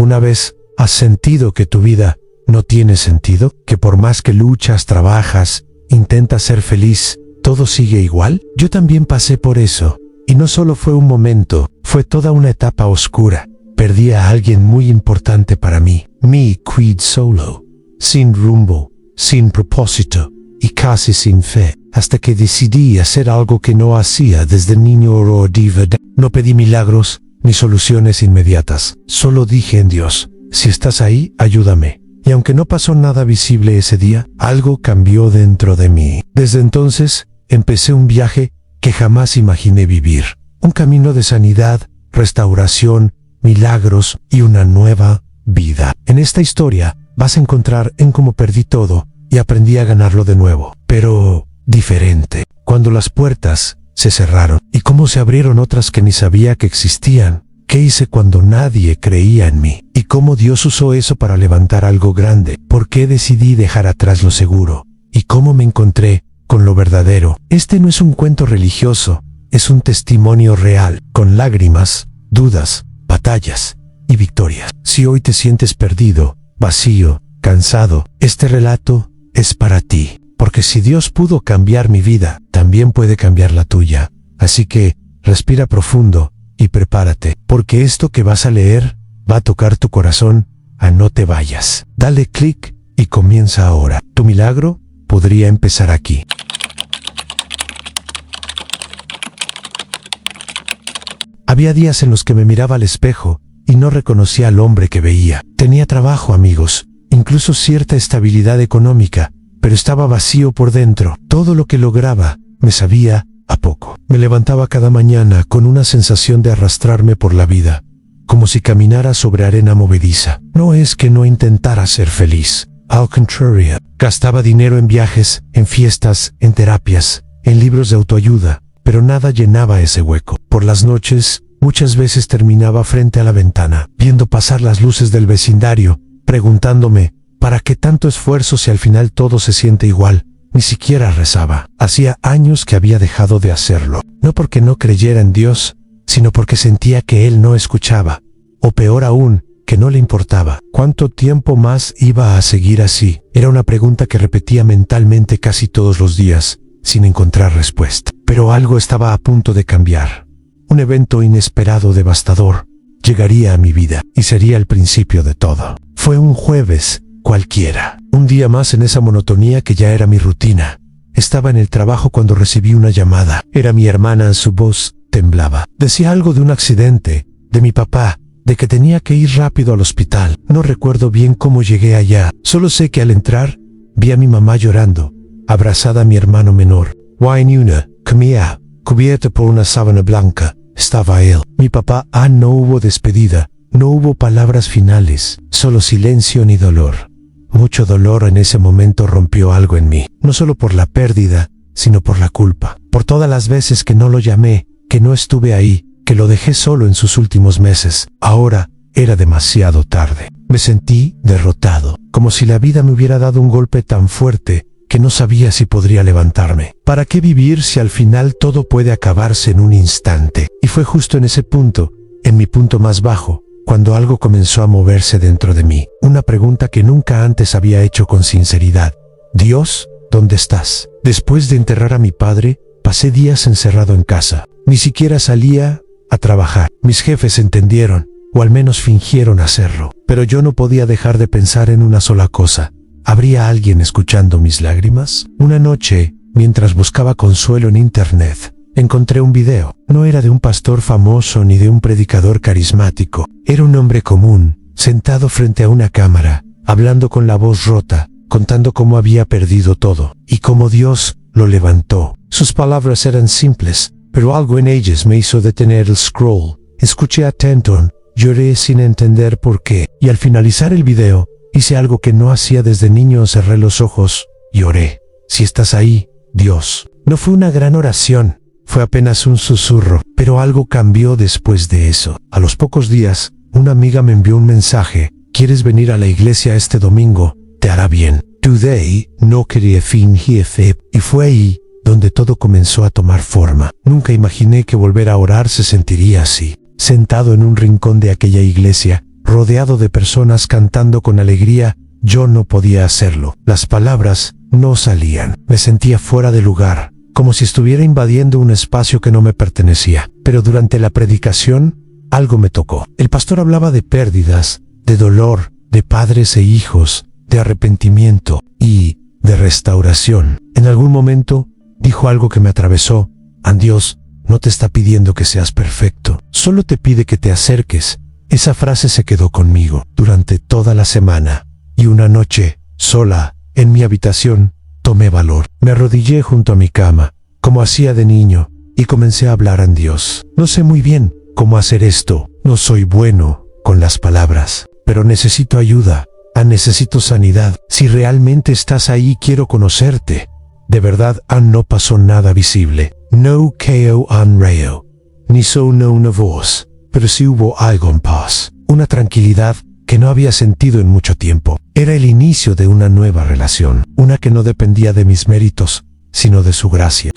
¿Alguna vez has sentido que tu vida no tiene sentido? ¿Que por más que luchas, trabajas, intentas ser feliz, todo sigue igual? Yo también pasé por eso. Y no solo fue un momento, fue toda una etapa oscura. Perdí a alguien muy importante para mí. Me quedé solo, sin rumbo, sin propósito y casi sin fe, hasta que decidí hacer algo que no hacía desde niño o diva. No pedí milagros ni soluciones inmediatas. Solo dije en Dios, si estás ahí, ayúdame. Y aunque no pasó nada visible ese día, algo cambió dentro de mí. Desde entonces, empecé un viaje que jamás imaginé vivir. Un camino de sanidad, restauración, milagros y una nueva vida. En esta historia vas a encontrar en cómo perdí todo y aprendí a ganarlo de nuevo, pero diferente. Cuando las puertas se cerraron y cómo se abrieron otras que ni sabía que existían. ¿Qué hice cuando nadie creía en mí? ¿Y cómo Dios usó eso para levantar algo grande? ¿Por qué decidí dejar atrás lo seguro? ¿Y cómo me encontré con lo verdadero? Este no es un cuento religioso, es un testimonio real, con lágrimas, dudas, batallas y victorias. Si hoy te sientes perdido, vacío, cansado, este relato es para ti. Porque si Dios pudo cambiar mi vida, también puede cambiar la tuya. Así que, respira profundo y prepárate, porque esto que vas a leer va a tocar tu corazón. No te vayas. Dale clic y comienza ahora. Tu milagro podría empezar aquí. Había días en los que me miraba al espejo y no reconocía al hombre que veía. Tenía trabajo, amigos, incluso cierta estabilidad económica, pero estaba vacío por dentro. Todo lo que lograba me sabía a poco. Me levantaba cada mañana con una sensación de arrastrarme por la vida, como si caminara sobre arena movediza. No es que no intentara ser feliz, al contrario, gastaba dinero en viajes, en fiestas, en terapias, en libros de autoayuda, pero nada llenaba ese hueco. Por las noches, muchas veces terminaba frente a la ventana, viendo pasar las luces del vecindario, preguntándome, ¿para qué tanto esfuerzo si al final todo se siente igual? Ni siquiera rezaba. Hacía años que había dejado de hacerlo. No porque no creyera en Dios, sino porque sentía que Él no escuchaba. O peor aún, que no le importaba. ¿Cuánto tiempo más iba a seguir así? Era una pregunta que repetía mentalmente casi todos los días, sin encontrar respuesta. Pero algo estaba a punto de cambiar. Un evento inesperado, devastador, llegaría a mi vida y sería el principio de todo. Fue un jueves cualquiera. Un día más en esa monotonía que ya era mi rutina. Estaba en el trabajo cuando recibí una llamada. Era mi hermana, su voz temblaba. Decía algo de un accidente, de mi papá, de que tenía que ir rápido al hospital. No recuerdo bien cómo llegué allá. Solo sé que al entrar, vi a mi mamá llorando, abrazada a mi hermano menor. Una camilla, cubierta por una sábana blanca, estaba él. Mi papá, no hubo despedida, no hubo palabras finales, solo silencio ni dolor. Mucho dolor en ese momento rompió algo en mí, no solo por la pérdida, sino por la culpa, por todas las veces que no lo llamé, que no estuve ahí, que lo dejé solo en sus últimos meses. Ahora era demasiado tarde. Me sentí derrotado, como si la vida me hubiera dado un golpe tan fuerte que no sabía si podría levantarme. ¿Para qué vivir si al final todo puede acabarse en un instante? Y fue justo en ese punto, en mi punto más bajo, cuando algo comenzó a moverse dentro de mí. Una pregunta que nunca antes había hecho con sinceridad. Dios, ¿dónde estás? Después de enterrar a mi padre, pasé días encerrado en casa. Ni siquiera salía a trabajar. Mis jefes entendieron, o al menos fingieron hacerlo. Pero yo no podía dejar de pensar en una sola cosa. ¿Habría alguien escuchando mis lágrimas? Una noche, mientras buscaba consuelo en internet, encontré un video. No era de un pastor famoso ni de un predicador carismático. Era un hombre común, sentado frente a una cámara, hablando con la voz rota, contando cómo había perdido todo, y cómo Dios lo levantó. Sus palabras eran simples, pero algo en ellas me hizo detener el scroll. Escuché atento, lloré sin entender por qué, y al finalizar el video, hice algo que no hacía desde niño, cerré los ojos y oré. Si estás ahí, Dios. No fue una gran oración, fue apenas un susurro, pero algo cambió después de eso. A los pocos días, una amiga me envió un mensaje. ¿Quieres venir a la iglesia este domingo? Te hará bien. Today, no quería fingir fe, y fue ahí donde todo comenzó a tomar forma. Nunca imaginé que volver a orar se sentiría así. Sentado en un rincón de aquella iglesia, rodeado de personas cantando con alegría, yo no podía hacerlo. Las palabras no salían. Me sentía fuera de lugar, como si estuviera invadiendo un espacio que no me pertenecía. Pero durante la predicación, algo me tocó. El pastor hablaba de pérdidas, de dolor, de padres e hijos, de arrepentimiento y de restauración. En algún momento dijo algo que me atravesó. Dios no te está pidiendo que seas perfecto, solo te pide que te acerques. Esa frase se quedó conmigo durante toda la semana, y una noche, sola, en mi habitación, tomé valor. Me arrodillé junto a mi cama, como hacía de niño, y comencé a hablar a Dios. No sé muy bien cómo hacer esto, no soy bueno con las palabras, pero necesito ayuda, necesito sanidad. Si realmente estás ahí, quiero conocerte. De verdad, no pasó nada visible. No quedó reo, ni sonó una voz, pero sí hubo algo en paz, una tranquilidad que no había sentido en mucho tiempo. Era el inicio de una nueva relación, una que no dependía de mis méritos, sino de su gracia.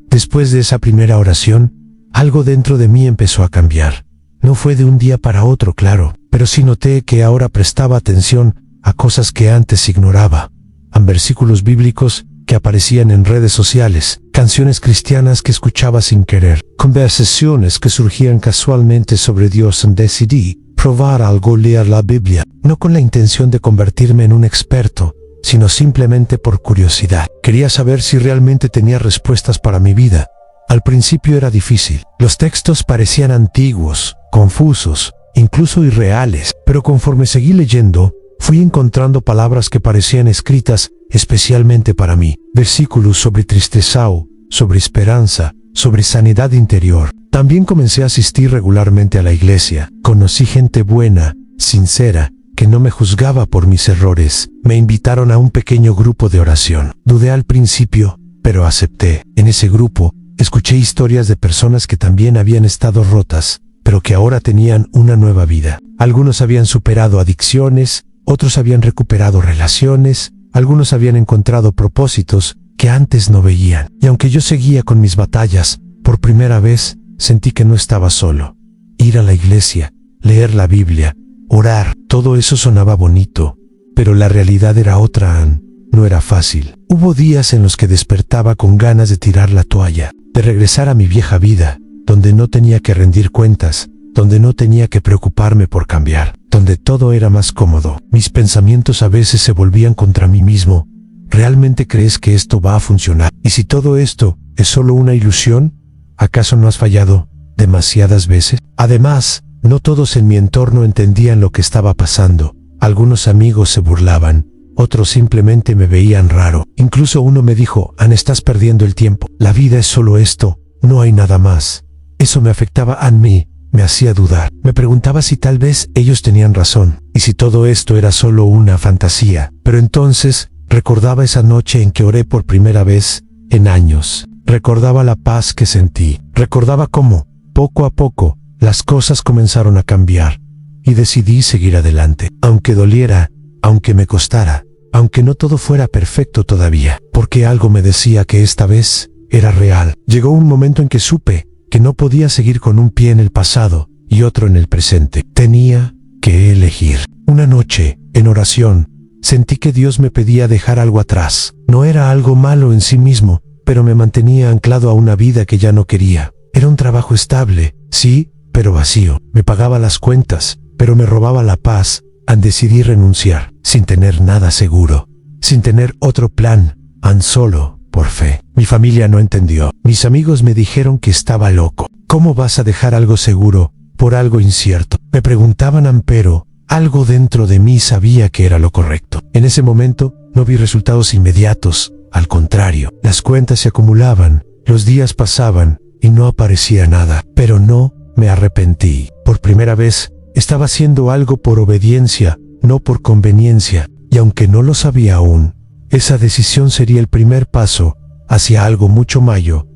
Después de esa primera oración, algo dentro de mí empezó a cambiar. No fue de un día para otro, claro, pero sí noté que ahora prestaba atención a cosas que antes ignoraba. Versículos bíblicos que aparecían en redes sociales, canciones cristianas que escuchaba sin querer, conversaciones que surgían casualmente sobre Dios. Decidí probar algo, leer la Biblia, no con la intención de convertirme en un experto, sino simplemente por curiosidad. Quería saber si realmente tenía respuestas para mi vida. Al principio era difícil. Los textos parecían antiguos, confusos, incluso irreales, pero conforme seguí leyendo, fui encontrando palabras que parecían escritas especialmente para mí. Versículos sobre tristeza, sobre esperanza, sobre sanidad interior. También comencé a asistir regularmente a la iglesia. Conocí gente buena, sincera, que no me juzgaba por mis errores. Me invitaron a un pequeño grupo de oración. Dudé al principio, pero acepté. En ese grupo, escuché historias de personas que también habían estado rotas, pero que ahora tenían una nueva vida. Algunos habían superado adicciones, otros habían recuperado relaciones, algunos habían encontrado propósitos que antes no veían. Y aunque yo seguía con mis batallas, por primera vez sentí que no estaba solo. Ir a la iglesia, leer la Biblia, orar, todo eso sonaba bonito, pero la realidad era otra. No era fácil. Hubo días en los que despertaba con ganas de tirar la toalla, de regresar a mi vieja vida, donde no tenía que rendir cuentas, donde no tenía que preocuparme por cambiar, donde todo era más cómodo. Mis pensamientos a veces se volvían contra mí mismo. ¿Realmente crees que esto va a funcionar? ¿Y si todo esto es solo una ilusión? ¿Acaso no has fallado demasiadas veces? Además, no todos en mi entorno entendían lo que estaba pasando. Algunos amigos se burlaban, otros simplemente me veían raro. Incluso uno me dijo: estás perdiendo el tiempo. La vida es solo esto, no hay nada más. Eso me afectaba a mí. Me hacía dudar. Me preguntaba si tal vez ellos tenían razón, y si todo esto era solo una fantasía. Pero entonces, recordaba esa noche en que oré por primera vez en años. Recordaba la paz que sentí. Recordaba cómo, poco a poco, las cosas comenzaron a cambiar. Y decidí seguir adelante. Aunque doliera, aunque me costara, aunque no todo fuera perfecto todavía. Porque algo me decía que esta vez era real. Llegó un momento en que supe que no podía seguir con un pie en el pasado y otro en el presente. Tenía que elegir. Una noche, en oración, sentí que Dios me pedía dejar algo atrás. No era algo malo en sí mismo, pero me mantenía anclado a una vida que ya no quería. Era un trabajo estable, sí, pero vacío. Me pagaba las cuentas, pero me robaba la paz. Decidí renunciar, sin tener nada seguro, sin tener otro plan, solo por fe. Mi familia no entendió. Mis amigos me dijeron que estaba loco. ¿Cómo vas a dejar algo seguro por algo incierto? Me preguntaban, pero algo dentro de mí sabía que era lo correcto. En ese momento no vi resultados inmediatos. Al contrario, las cuentas se acumulaban, los días pasaban y no aparecía nada. Pero no me arrepentí. Por primera vez estaba haciendo algo por obediencia, no por conveniencia. Y aunque no lo sabía aún, esa decisión sería el primer paso hacia algo mucho mayor.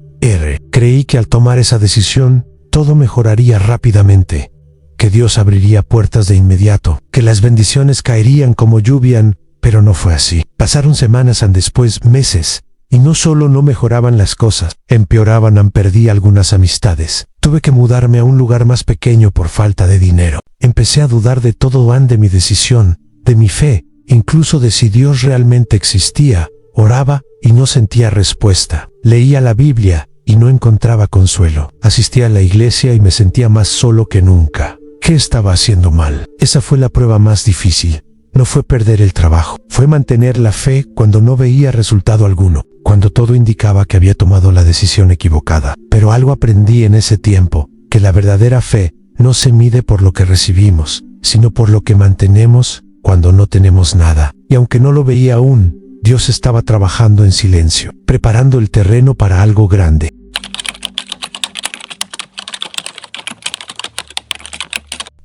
Creí que al tomar esa decisión, todo mejoraría rápidamente, que Dios abriría puertas de inmediato, que las bendiciones caerían como lluvia, pero no fue así. Pasaron semanas, después meses, Y no solo no mejoraban las cosas, empeoraban. Perdí algunas amistades. Tuve que mudarme a un lugar más pequeño por falta de dinero. Empecé a dudar de todo, de mi decisión, de mi fe, incluso de si Dios realmente existía. Oraba y no sentía respuesta. Leía la Biblia y no encontraba consuelo. Asistía a la iglesia y me sentía más solo que nunca. ¿Qué estaba haciendo mal? Esa fue la prueba más difícil. No fue perder el trabajo, fue mantener la fe cuando no veía resultado alguno, cuando todo indicaba que había tomado la decisión equivocada. Pero algo aprendí en ese tiempo, que la verdadera fe no se mide por lo que recibimos, sino por lo que mantenemos cuando no tenemos nada. Y aunque no lo veía aún, Dios estaba trabajando en silencio, preparando el terreno para algo grande.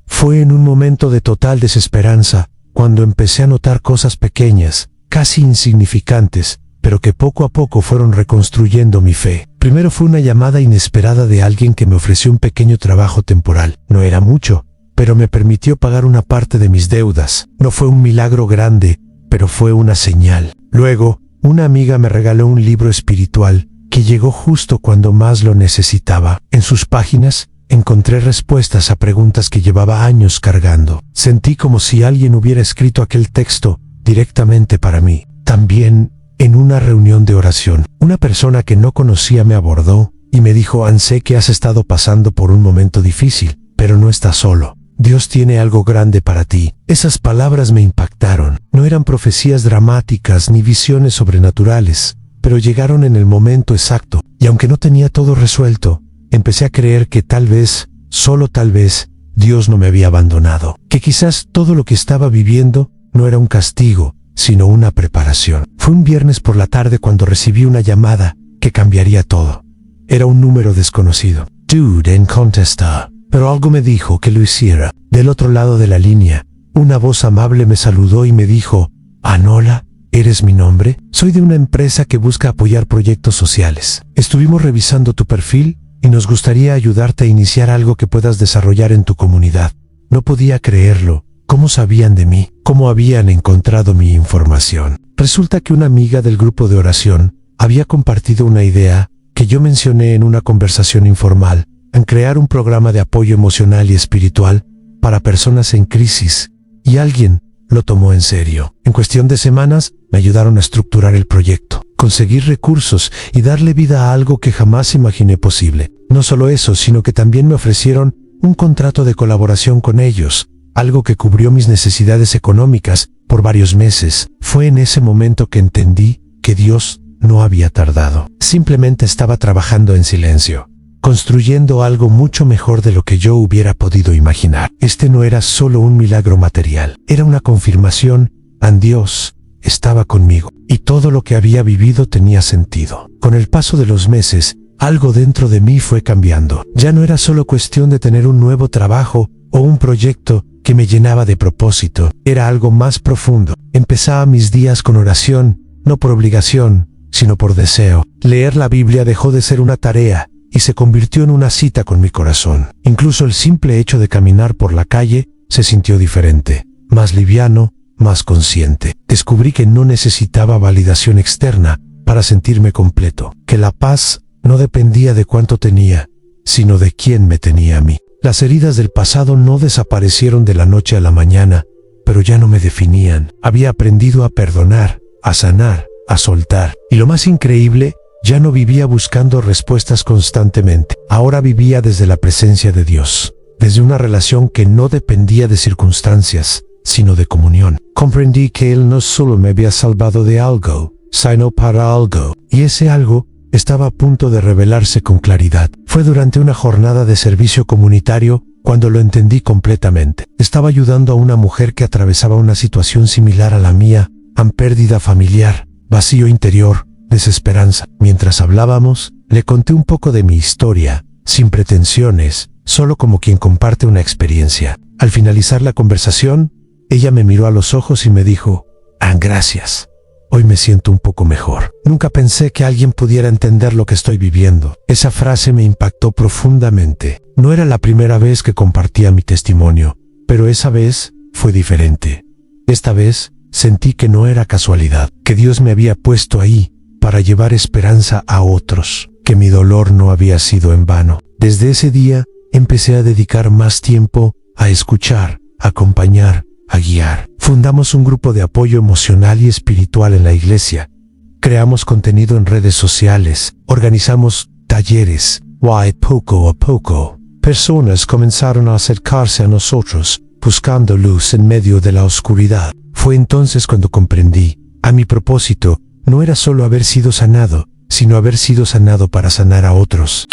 Fue en un momento de total desesperanza cuando empecé a notar cosas pequeñas, casi insignificantes, pero que poco a poco fueron reconstruyendo mi fe. Primero fue una llamada inesperada de alguien que me ofreció un pequeño trabajo temporal. No era mucho, pero me permitió pagar una parte de mis deudas. No fue un milagro grande, pero fue una señal. Luego, una amiga me regaló un libro espiritual que llegó justo cuando más lo necesitaba. En sus páginas encontré respuestas a preguntas que llevaba años cargando. Sentí como si alguien hubiera escrito aquel texto directamente para mí. También, en una reunión de oración, una persona que no conocía me abordó y me dijo: sé que has estado pasando por un momento difícil, pero no estás solo. Dios tiene algo grande para ti. Esas palabras me impactaron. No eran profecías dramáticas ni visiones sobrenaturales, pero llegaron en el momento exacto. Y aunque no tenía todo resuelto, empecé a creer que tal vez, solo tal vez, Dios no me había abandonado. Que quizás todo lo que estaba viviendo no era un castigo, sino una preparación. Fue un viernes por la tarde cuando recibí una llamada que cambiaría todo. Era un número desconocido. Dude contesta, pero algo me dijo que lo hiciera. Del otro lado de la línea, una voz amable me saludó y me dijo: Anola, ¿eres mi nombre? Soy de una empresa que busca apoyar proyectos sociales. Estuvimos revisando tu perfil y nos gustaría ayudarte a iniciar algo que puedas desarrollar en tu comunidad. No podía creerlo. ¿Cómo sabían de mí? ¿Cómo habían encontrado mi información? Resulta que una amiga del grupo de oración había compartido una idea que yo mencioné en una conversación informal, en crear un programa de apoyo emocional y espiritual para personas en crisis, y alguien lo tomó en serio. En cuestión de semanas, me ayudaron a estructurar el proyecto, conseguir recursos y darle vida a algo que jamás imaginé posible. No solo eso, sino que también me ofrecieron un contrato de colaboración con ellos, algo que cubrió mis necesidades económicas por varios meses. Fue en ese momento que entendí que Dios no había tardado. Simplemente estaba trabajando en silencio, construyendo algo mucho mejor de lo que yo hubiera podido imaginar. Este no era solo un milagro material, era una confirmación. Dios estaba conmigo, y todo lo que había vivido tenía sentido. Con el paso de los meses, algo dentro de mí fue cambiando. Ya no era solo cuestión de tener un nuevo trabajo o un proyecto que me llenaba de propósito. Era algo más profundo. Empezaba mis días con oración, no por obligación, sino por deseo. Leer la Biblia dejó de ser una tarea y se convirtió en una cita con mi corazón. Incluso el simple hecho de caminar por la calle se sintió diferente, más liviano, más consciente. Descubrí que no necesitaba validación externa para sentirme completo, que la paz no dependía de cuánto tenía, sino de quién me tenía a mí. Las heridas del pasado no desaparecieron de la noche a la mañana, pero ya no me definían. Había aprendido a perdonar, a sanar, a soltar. Y lo más increíble, ya no vivía buscando respuestas constantemente. Ahora vivía desde la presencia de Dios, desde una relación que no dependía de circunstancias, sino de comunión. Comprendí que Él no solo me había salvado de algo, sino para algo, y ese algo estaba a punto de revelarse con claridad. Fue durante una jornada de servicio comunitario cuando lo entendí completamente. Estaba ayudando a una mujer que atravesaba una situación similar a la mía, pérdida familiar, vacío interior, desesperanza. Mientras hablábamos, le conté un poco de mi historia, sin pretensiones, solo como quien comparte una experiencia. Al finalizar la conversación, ella me miró a los ojos y me dijo: gracias. Hoy me siento un poco mejor. Nunca pensé que alguien pudiera entender lo que estoy viviendo. Esa frase me impactó profundamente. No era la primera vez que compartía mi testimonio, pero esa vez fue diferente. Esta vez sentí que no era casualidad, que Dios me había puesto ahí para llevar esperanza a otros, que mi dolor no había sido en vano. Desde ese día, empecé a dedicar más tiempo a escuchar, a acompañar, a guiar. Fundamos un grupo de apoyo emocional y espiritual en la iglesia. Creamos contenido en redes sociales, organizamos talleres. Y poco a poco, personas comenzaron a acercarse a nosotros, buscando luz en medio de la oscuridad. Fue entonces cuando comprendí, a mi propósito no era solo haber sido sanado, sino haber sido sanado para sanar a otros.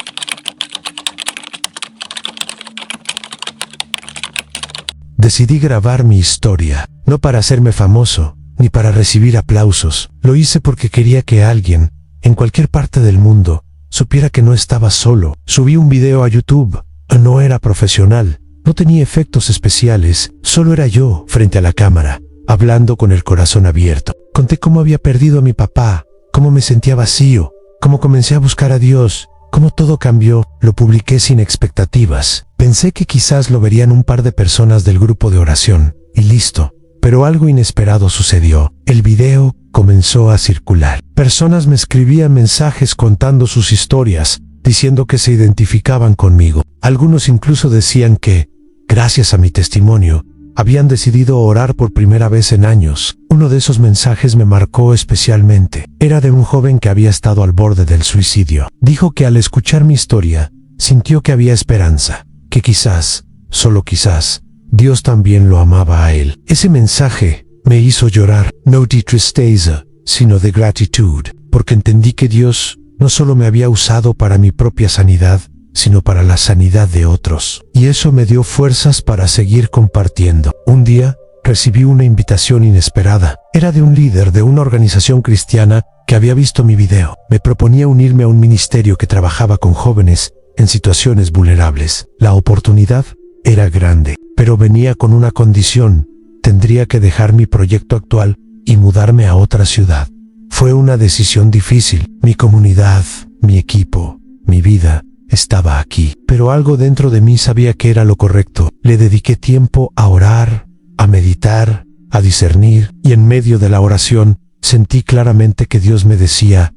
Decidí grabar mi historia, no para hacerme famoso, ni para recibir aplausos. Lo hice porque quería que alguien, en cualquier parte del mundo, supiera que no estaba solo. Subí un video a YouTube. No era profesional, no tenía efectos especiales, solo era yo, frente a la cámara, hablando con el corazón abierto. Conté cómo había perdido a mi papá, cómo me sentía vacío, cómo comencé a buscar a Dios, cómo todo cambió. Lo publiqué sin expectativas. Pensé que quizás lo verían un par de personas del grupo de oración, y listo. Pero algo inesperado sucedió. El video comenzó a circular. Personas me escribían mensajes contando sus historias, diciendo que se identificaban conmigo. Algunos incluso decían que, gracias a mi testimonio, habían decidido orar por primera vez en años. Uno de esos mensajes me marcó especialmente. Era de un joven que había estado al borde del suicidio. Dijo que al escuchar mi historia, sintió que había esperanza, que quizás, solo quizás, Dios también lo amaba a él. Ese mensaje me hizo llorar, no de tristeza, sino de gratitud, porque entendí que Dios no solo me había usado para mi propia sanidad, sino para la sanidad de otros. Y eso me dio fuerzas para seguir compartiendo. Un día, recibí una invitación inesperada. Era de un líder de una organización cristiana que había visto mi video. Me proponía unirme a un ministerio que trabajaba con jóvenes en situaciones vulnerables. La oportunidad era grande, pero venía con una condición. Tendría que dejar mi proyecto actual y mudarme a otra ciudad. Fue una decisión difícil. Mi comunidad, mi equipo, mi vida estaba aquí, pero algo dentro de mí sabía que era lo correcto. Le dediqué tiempo a orar, a meditar, a discernir, y en medio de la oración sentí claramente que Dios me decía,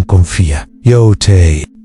confía.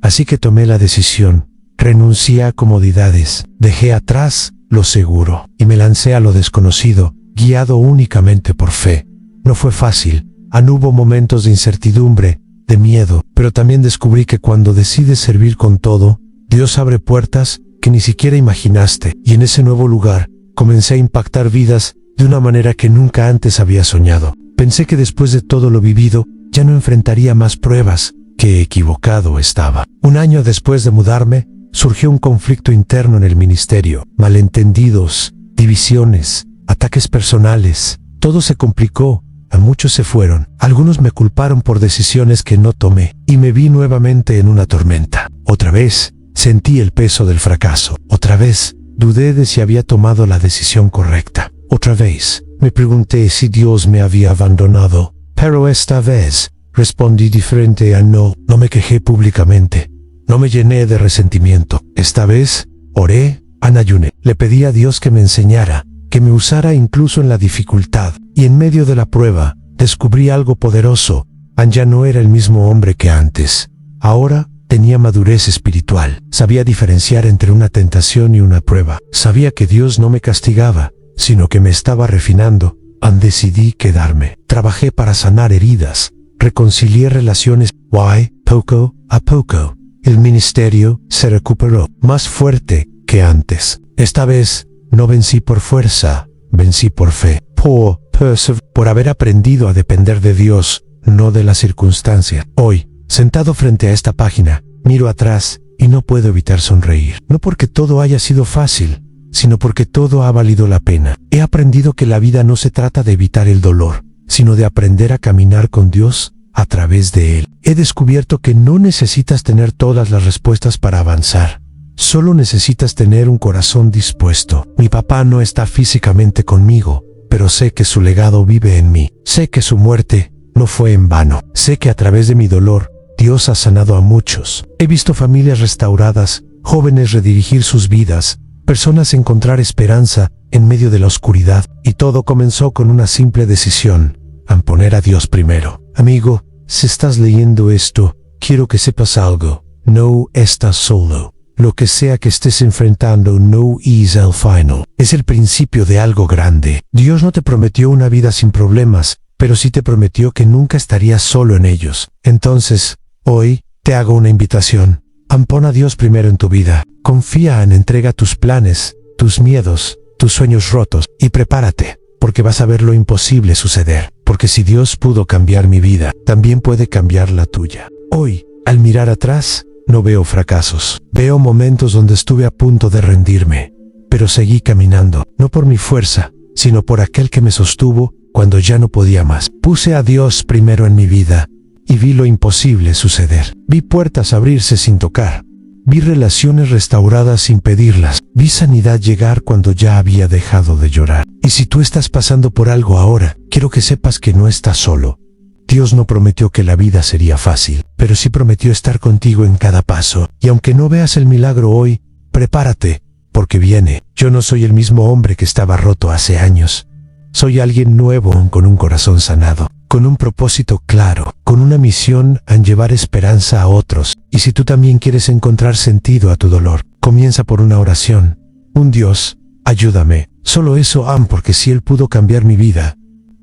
Así que tomé la decisión, renuncié a comodidades, dejé atrás lo seguro y me lancé a lo desconocido, guiado únicamente por fe. No fue fácil, hubo momentos de incertidumbre, de miedo, pero también descubrí que cuando decides servir con todo, Dios abre puertas que ni siquiera imaginaste, y en ese nuevo lugar, comencé a impactar vidas de una manera que nunca antes había soñado. Pensé que después de todo lo vivido, ya no enfrentaría más pruebas. Qué equivocado estaba. Un año después de mudarme, surgió un conflicto interno en el ministerio, malentendidos, divisiones, ataques personales. Todo se complicó. A muchos se fueron, algunos me culparon por decisiones que no tomé, y me vi nuevamente en una tormenta. Otra vez, sentí el peso del fracaso. Otra vez, dudé de si había tomado la decisión correcta. Otra vez, me pregunté si Dios me había abandonado. Pero esta vez, respondí diferente a no me quejé públicamente. No me llené de resentimiento. Esta vez, oré, ayuné. Le pedí a Dios que me enseñara, que me usara incluso en la dificultad, y en medio de la prueba, descubrí algo poderoso. Ya no era el mismo hombre que antes. Ahora, tenía madurez espiritual. Sabía diferenciar entre una tentación y una prueba. Sabía que Dios no me castigaba, sino que me estaba refinando. Decidí quedarme. Trabajé para sanar heridas. Reconcilié relaciones. Poco a poco, el ministerio se recuperó más fuerte que antes. Esta vez, no vencí por fuerza, vencí por fe. Por haber aprendido a depender de Dios, no de la circunstancia. Hoy, sentado frente a esta página, miro atrás y no puedo evitar sonreír. No porque todo haya sido fácil, sino porque todo ha valido la pena. He aprendido que la vida no se trata de evitar el dolor, sino de aprender a caminar con Dios a través de Él. He descubierto que no necesitas tener todas las respuestas para avanzar. Solo necesitas tener un corazón dispuesto. Mi papá no está físicamente conmigo, pero sé que su legado vive en mí. Sé que su muerte no fue en vano. Sé que a través de mi dolor, Dios ha sanado a muchos. He visto familias restauradas, jóvenes redirigir sus vidas, personas encontrar esperanza en medio de la oscuridad, y todo comenzó con una simple decisión: poner a Dios primero. Amigo, Si estás leyendo esto, quiero que sepas algo. No estás solo. Lo que sea que estés enfrentando no es el final. Es el principio de algo grande. Dios no te prometió una vida sin problemas, pero sí te prometió que nunca estarías solo en ellos. Entonces, hoy, te hago una invitación. Pon a Dios primero en tu vida. Confía en entrega tus planes, tus miedos, tus sueños rotos, y prepárate, porque vas a ver lo imposible suceder. Porque si Dios pudo cambiar mi vida, también puede cambiar la tuya. Hoy, al mirar atrás, no veo fracasos. Veo momentos donde estuve a punto de rendirme, pero seguí caminando, no por mi fuerza, sino por aquel que me sostuvo cuando ya no podía más. Puse a Dios primero en mi vida y vi lo imposible suceder. Vi puertas abrirse sin tocar. Vi relaciones restauradas sin pedirlas. Vi sanidad llegar cuando ya había dejado de llorar. Y si tú estás pasando por algo ahora, quiero que sepas que no estás solo. Dios no prometió que la vida sería fácil, pero sí prometió estar contigo en cada paso. Y aunque no veas el milagro hoy, prepárate, porque viene. Yo no soy el mismo hombre que estaba roto hace años. Soy alguien nuevo con un corazón sanado, con un propósito claro, con una misión en llevar esperanza a otros. Y si tú también quieres encontrar sentido a tu dolor, comienza por una oración. Un Dios, ayúdame. Solo eso, porque si Él pudo cambiar mi vida,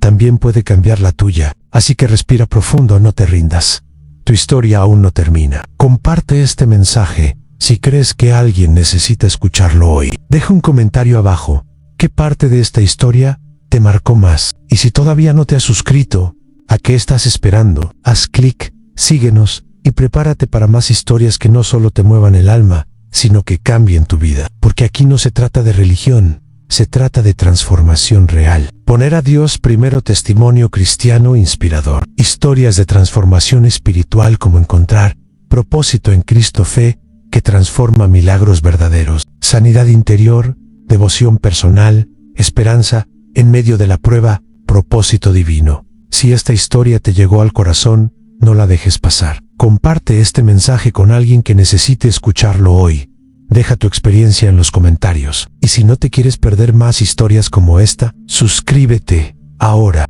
también puede cambiar la tuya. Así que respira profundo, no te rindas. Tu historia aún no termina. Comparte este mensaje si crees que alguien necesita escucharlo hoy. Deja un comentario abajo. ¿Qué parte de esta historia te marcó más? Y si todavía no te has suscrito, ¿a qué estás esperando? Haz clic, síguenos y prepárate para más historias que no solo te muevan el alma, sino que cambien tu vida. Porque aquí no se trata de religión, se trata de transformación real. Poner a Dios primero. Testimonio cristiano inspirador. Historias de transformación espiritual como encontrar propósito en Cristo. Fe que transforma. Milagros verdaderos. Sanidad interior. Devoción personal. Esperanza en medio de la prueba. Propósito divino. Si esta historia te llegó al corazón, no la dejes pasar. Comparte este mensaje con alguien que necesite escucharlo hoy. Deja tu experiencia en los comentarios. Y si no te quieres perder más historias como esta, suscríbete ahora.